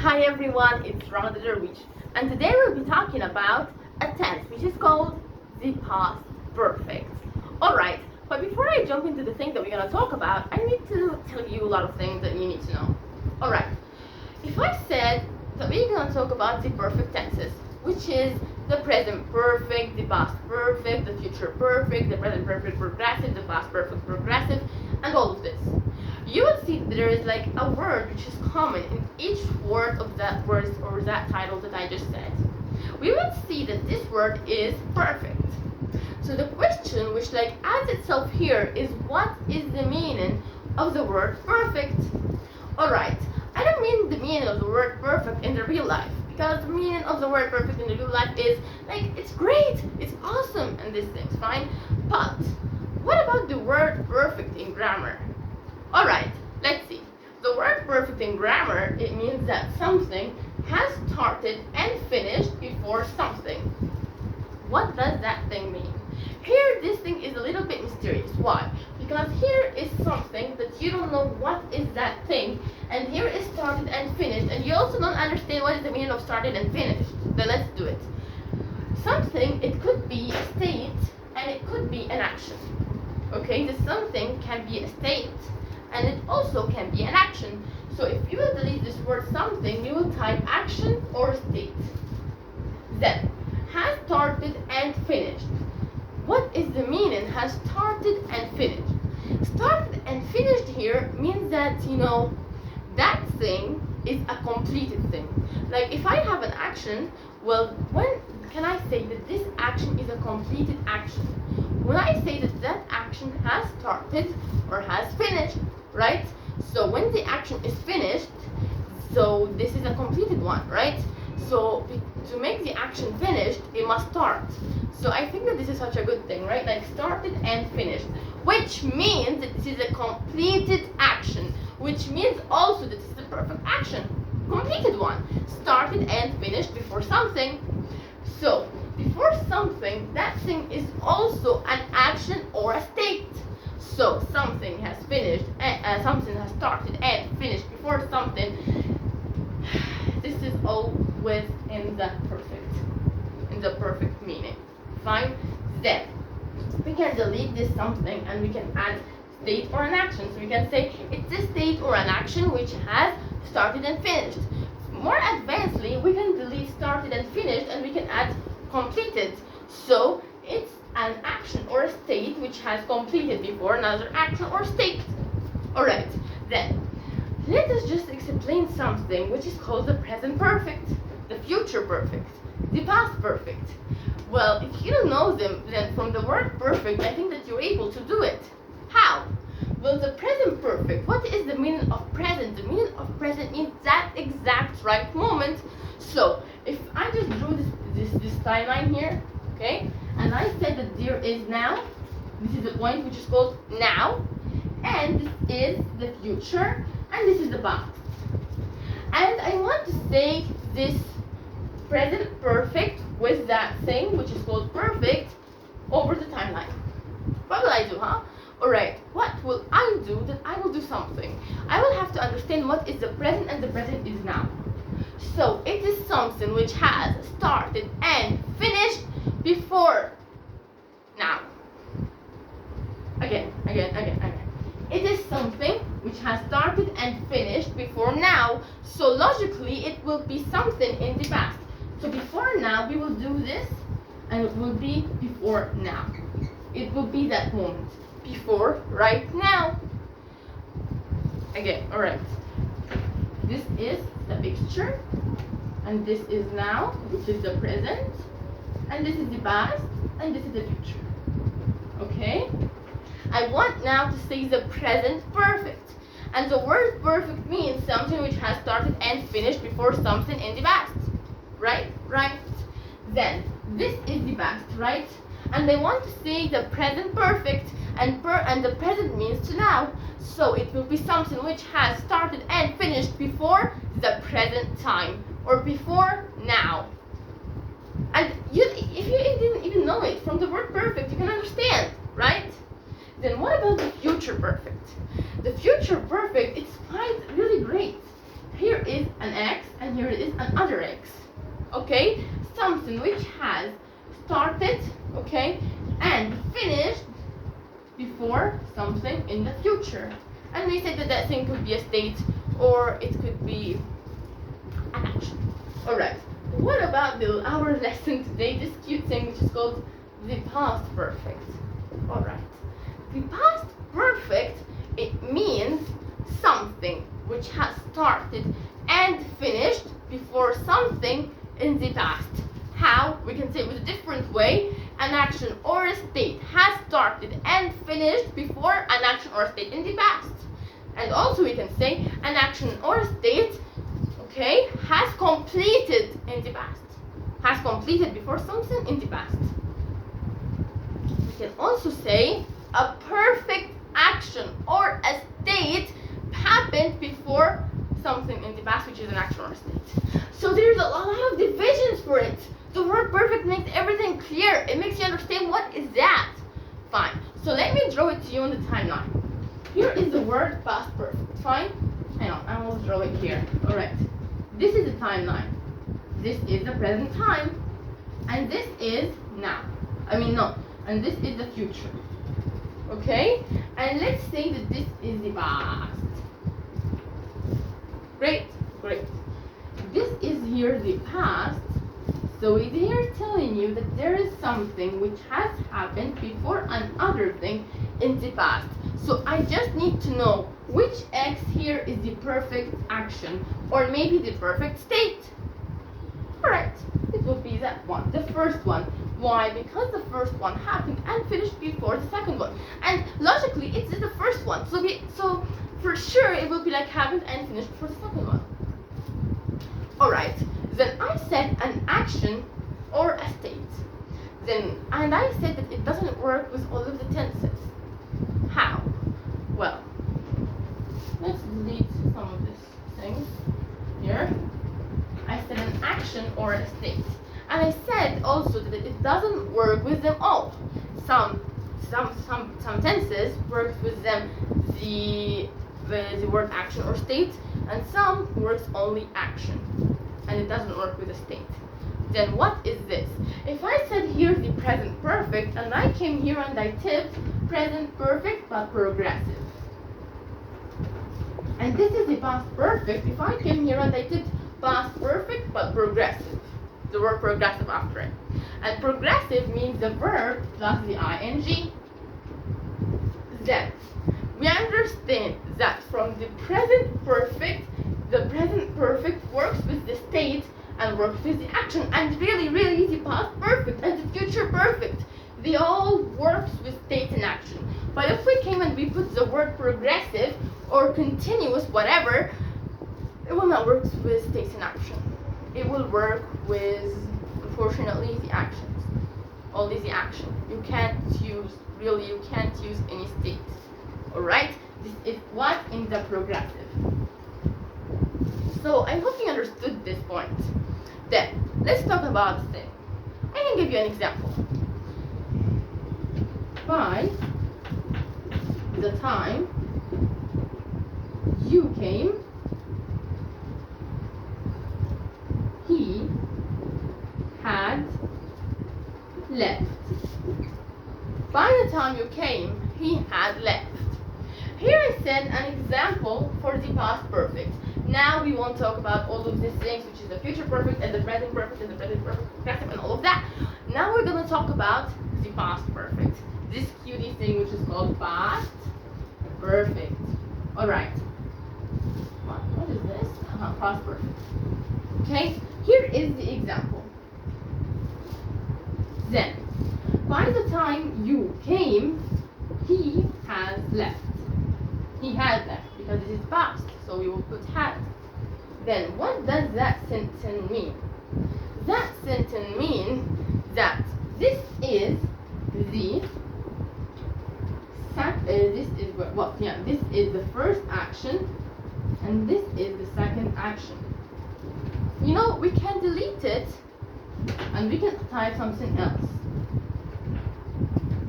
Hi everyone, it's Raghda Darwish, and today we'll be talking about a tense which is called the past perfect. Alright, but before I jump into the thing that we're going to talk about, I need to tell you a lot of things that you need to know. Alright, if I said that we're going to talk about the perfect tenses, which is the present perfect, the past perfect, the future perfect, the present perfect progressive, the past perfect progressive, and all of this, you will see that there is like a word which is common in each word of that word or that title that I just said. We will see that this word is perfect. So the question which adds itself here is, what is the meaning of the word perfect? Alright, I don't mean the meaning of the word perfect in the real life, because the meaning of the word perfect in the real life is it's great, it's awesome, and these things, fine. But what about the word perfect in grammar? Alright, let's see. The word perfect in grammar, it means that something has started and finished before something. What does that thing mean? Here, this thing is a little bit mysterious. Why? Because here is something that you don't know what is that thing, and here is started and finished, and you also don't understand what is the meaning of started and finished. Then let's do it. Something, it could be a state, and it could be an action. Okay, the something can be a state, and it also can be an action. So if you will delete this word something, you will type action or state. Then, has started and finished. What is the meaning has started and finished? Started and finished here means that, that thing is a completed thing. Like if I have an action, well, when can I say that this action is a completed action? When I say that that action has started or has finished, right? So when the action is finished, so this is a completed one, right? So to make the action finished, it must start. So I think that this is such a good thing, right? Like started and finished, which means that this is a completed action, which means also that this is a perfect action, completed one, started and finished before something. So before something, that thing is also an action or a state. So something has finished, and something has started and finished before something. This is always in the perfect meaning. Fine. Then we can delete this something and we can add state or an action. So we can say it's a state or an action which has started and finished. More advancedly, we can delete started and finished and we can add completed. So it's an action or a state which has completed before another action or state. Alright, then let us just explain something which is called the present perfect, the future perfect, the past perfect. Well, if you don't know them, then from the word perfect, I think that you're able to do it. How? Well, the present perfect, what is the meaning of present? The meaning of present means that exact right moment. So, if I just drew this timeline here, okay, and I said that there is now, this is the point which is called now, and this is the future, and this is the past. And I want to say this present perfect with that thing which is called perfect over the timeline. What will I do, huh? Alright, what will I do? That I will do something. I will have to understand what is the present, and the present is now. So it is something which has started and finished before now. Again. It is something which has started and finished before now. So logically, it will be something in the past. So before now, we will do this, and it will be before now. It will be that moment. Before, right now. Again, alright. This is the picture, and this is now, which is the present, and this is the past, and this is the future. Okay? I want now to say the present perfect. And the word perfect means something which has started and finished before something in the past. Right? Then, this is the past, right? And I want to say the present perfect, and the present means to now. So it will be something which has started and finished before the present time, or before now. And if you didn't even know it, from the word perfect, you can understand, right? Then what about the future perfect? The future perfect, it's quite really great. Here is an X and here is another x. Okay, something which has started, okay, and finished before something in the future. And we said that that thing could be a state or it could be an action. Alright, what about our lesson today, this cute thing which is called the past perfect? Alright, the past perfect, it means something which has started and finished before something in the past. How? We can say it with a different way. An action or a state has started and finished before an action or a state in the past. And also we can say an action or a state, okay, has completed in the past. Has completed before something in the past. We can also say a perfect action or a state happened before something in the past, which is an action or a state. So there's a lot of divisions for it. The word perfect makes everything clear. It makes you understand what is that. Fine. So let me draw it to you on the timeline. Here is the word past perfect. Fine? Hang on, I will draw it here. Alright. This is the timeline. This is the present time. And this is now. And this is the future. Okay? And let's say that this is the past. Great. This is here the past. So they are telling you that there is something which has happened before another thing in the past. So I just need to know which x here is the perfect action or maybe the perfect state. Alright, it will be that one, the first one. Why? Because the first one happened and finished before the second one. And logically, it's the first one. So for sure, it will be like happened and finished before the second one. Alright, then I said an action or a state. And I said that it doesn't work with all of the tenses. How? Well, let's delete some of these things here. I said an action or a state. And I said also that it doesn't work with them all. Some tenses works with them the word action or state, and some works only action, and it doesn't work with a state. Then what is this? If I said here the present perfect, and I came here and I tipped present perfect but progressive, and this is the past perfect, if I came here and I tipped past perfect but progressive, the word progressive after it, and progressive means the verb plus the ing, then we understand that from the present perfect works with the state and works with the action, and really the past perfect and the future perfect, they all works with state and action. But if we came and we put the word progressive or continuous, whatever, it will not work with state and action. It will work with, unfortunately, the actions. Only the action. You can't use any state. Alright? This is what in the progressive. So I hope you understood this point. Then, let's talk about the thing. I can give you an example. By the time you came, he had left. By the time you came, he had left. Here I said an example for the past perfect. Now we won't talk about all of these things, which is the future perfect and the present perfect and the present perfect progressive and all of that. Now we're going to talk about the past perfect. This cutie thing which is called past perfect. Alright. What is this? Past perfect. Okay, here is the example. Then, by the time you came, he has left. He had left because it is past, so we will put had. Then what does that sentence mean? That sentence means that this is the this is the first action and this is the second action. You know, we can delete it and we can type something else.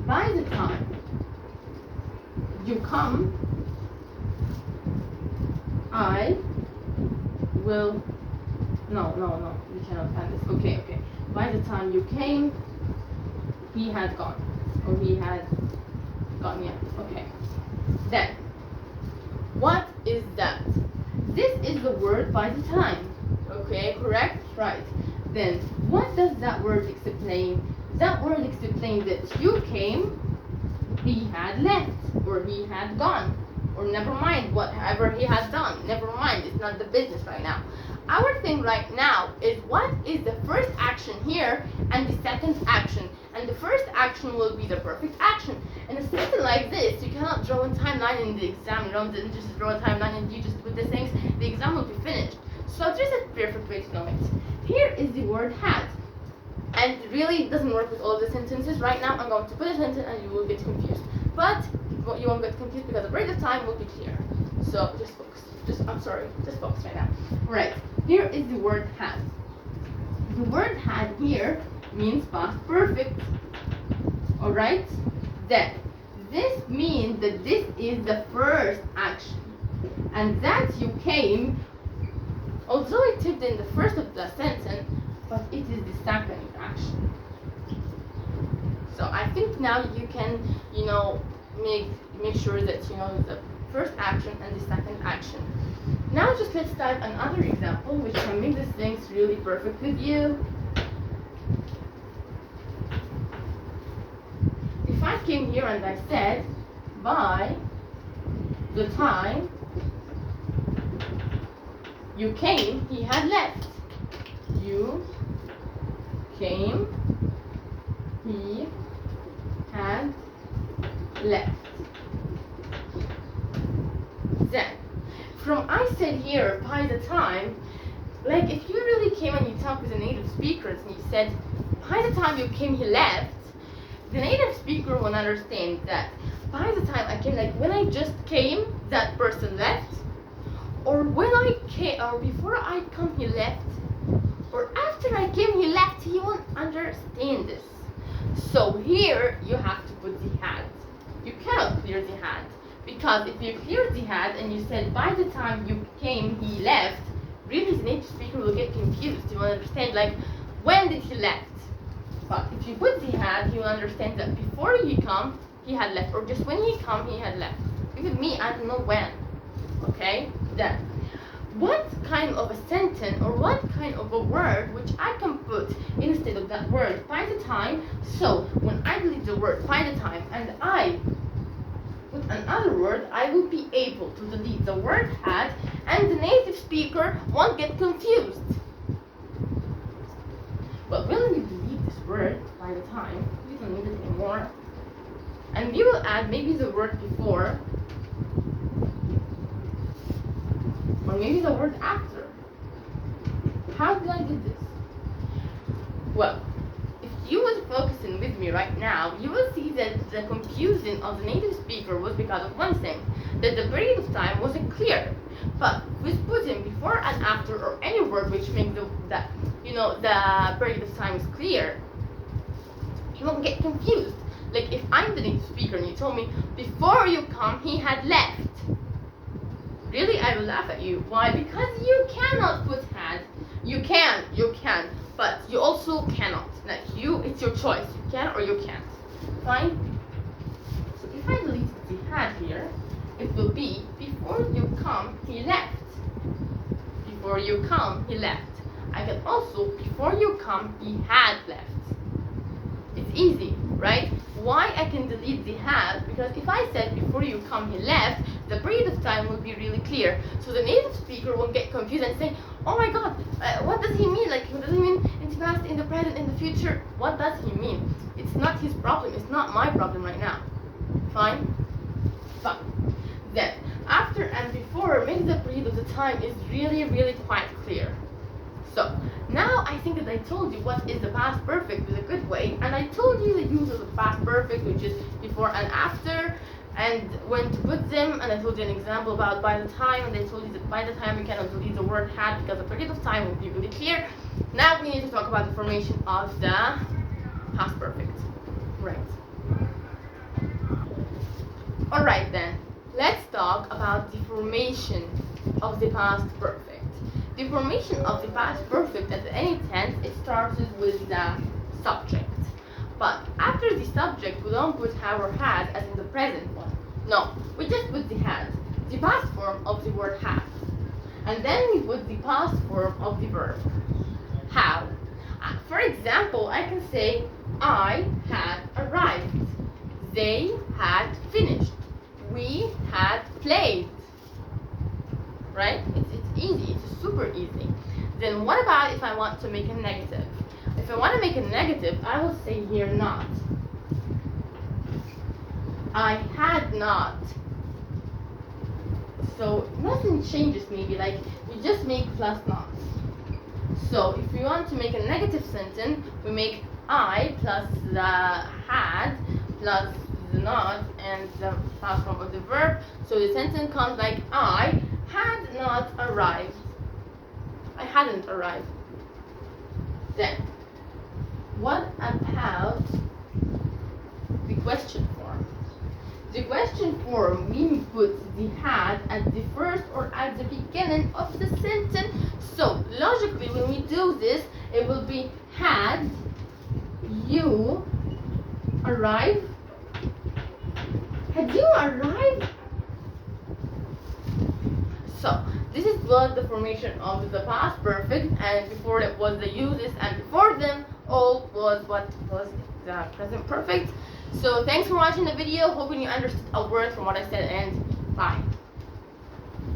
By the time you come, I will No, we cannot add this. Okay. By the time you came, he had gone. Or he had gone, yeah. Okay. Then, what is that? This is the word by the time. Okay, correct? Right. Then, what does that word explain? That word explains that you came, he had left, or he had gone, or never mind, whatever he has done. Never mind, it's not the business right now. Our thing right now is what is the first action here and the second action. And the first action will be the perfect action. In a sentence like this, you cannot draw a timeline in the exam. You don't just draw a timeline and you just put the things. The exam will be finished. So there's a perfect way to know it. Here is the word had. And really, it doesn't work with all of the sentences. Right now, I'm going to put a sentence and you will get confused. But you won't get confused because the period of time will be clear. So just focus. Just focus right now. Right. Here is the word had. The word had here means past perfect. Alright? Then, this means that this is the first action. And that you came, although it is in the first of the sentence, but it is the second action. So I think now you can, make sure that you know the first action and the second action. Now just let's type another example which can make these things really perfect with you. If I came here and I said, by the time you came, he had left. You came, he had left. Then, from I said here, by the time, like if you really came and you talked with a native speaker and you said, by the time you came, he left, the native speaker will understand that by the time I came, like when I just came, that person left, or when I came, or before I come, he left, or after I came, he left. He won't understand this. So here you have to put the had. You cannot clear the had, because if you clear the had and you said by the time you came, he left, really the native speaker will get confused. He will understand like when did he left. But if you put the had, he will understand that before he come, he had left, or just when he come, he had left. With me, I don't know when. Okay? Then, what kind of a sentence or what kind of a word which I can put instead of that word by the time? So when I delete the word by the time and I put another word, I will be able to delete the word had, and the native speaker won't get confused. But when you delete this word by the time, we don't need it anymore, and we will add maybe the word before, or maybe the word after. How did I do this? Well, if you was focusing with me right now, you will see that the confusion of the native speaker was because of one thing, that the period of time wasn't clear. But with putting before and after or any word which makes the period of time is clear, you won't get confused. Like if I'm the native speaker and you told me before you come he had left, really I will laugh at you. Why? Because you cannot put had. You can, but you also cannot. Like it's your choice. You can or you can't. Fine? So if I delete the had here, it will be before you come he left. Before you come he left. I can also before you come he had left. It's easy, right? Why I can delete the had? Because if I said before you come he left, the period of time will be really clear. So the native speaker won't get confused and say, oh my god, what does he mean? Like, what does he mean in the past, in the present, in the future? What does he mean? It's not his problem. It's not my problem right now. Fine? Fine. Then, after and before makes the period of the time is really, really quite clear. So, now I think that I told you what is the past perfect with a good way, and I told you the use of the past perfect, which is before and after, and when to put them, and I told you an example about by the time, and I told you that by the time we cannot delete the word had because the period of time will be really clear. Now we need to talk about the formation of the past perfect. Right. Alright then, let's talk about the formation of the past perfect. The formation of the past perfect at any tense, it starts with the subject. But after the subject, we don't put have or had as in the present one. No, we just put the had, the past form of the word have. And then we put the past form of the verb. How? For example, I can say, I had arrived. They had finished. We had played. Right? It's easy. It's super easy. Then what about if I want to make a negative? If I want to make a negative, I will say here not. I had not. So nothing changes maybe, like we just make plus not. So if we want to make a negative sentence, we make I plus the had plus the not and the past form of the verb. So the sentence comes like I had not arrived. I hadn't arrived. Then, what about the question form? The question form, we put the had at the first or at the beginning of the sentence. So, logically, when we do this, it will be had you arrived? Had you arrived? So, this is what the formation of the past perfect, and before it was the uses, and before them all was what was the present perfect. So thanks for watching the video, hoping you understood a word from what I said, and bye.